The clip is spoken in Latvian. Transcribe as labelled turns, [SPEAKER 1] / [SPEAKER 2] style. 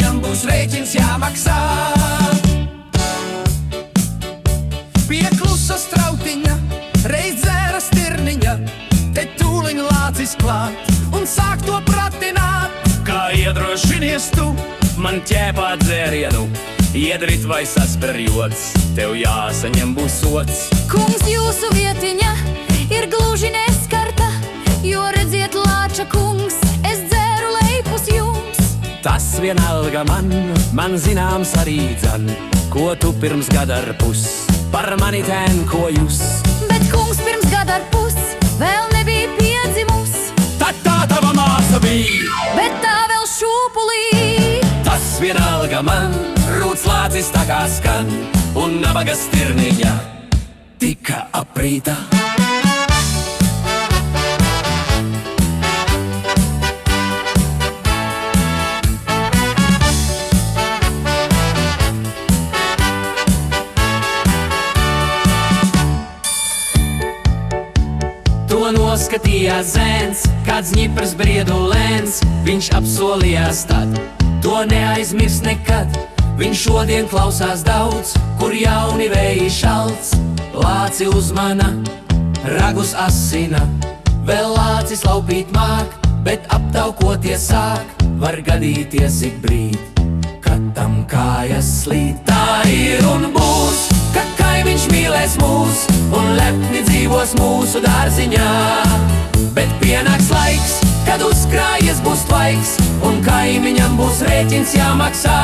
[SPEAKER 1] kaimiņam būs rēķins jāmaksā. Pie klusa strautiņa reiz dzēra stirniņa, te tūliņ lācis klāt un sāk to pratināt. Kā iedrošinies tu man ķēpāt dzērienu, iedrit vai sasper jods, tev jāsaņem būs sots.
[SPEAKER 2] Kungs, jūsu vietiņa ir gluži neskarta, jo redziet, lāča kungs, es dzēru leipus jums.
[SPEAKER 1] Tas vienalga man zināms arī dzan, ko tu pirms gada ar pus par mani tēn ko jūs.
[SPEAKER 2] Bet kungs pirms gada ar pus vēl nebija piedzimus,
[SPEAKER 1] Tad tā tava māsa bija,
[SPEAKER 2] bet tā vēl šūpulī.
[SPEAKER 1] tas vienalga man, rūts lācis tā kā skan, un nabaga stirniņa tika aprīta. To noskatījās zēns, kāds ņipras briedu lēns, viņš apsolījās tad, to neaizmirs nekad. Viņš šodien klausās daudz, kur jauni vēji šalts, lāci uzmana, ragus asina, vēl lācis laupīt māk, bet aptaukoties sāk, var gadīties ik brīd, kad tam kājas slīd. Tā ir un būs, ka kaimiņš mīlēs mūs un lepni dzīvos mūsu dārziņā. Bet pienāks laiks, kad uzkrājies būs tvaiks un kaimiņam būs rēķins jāmaksā.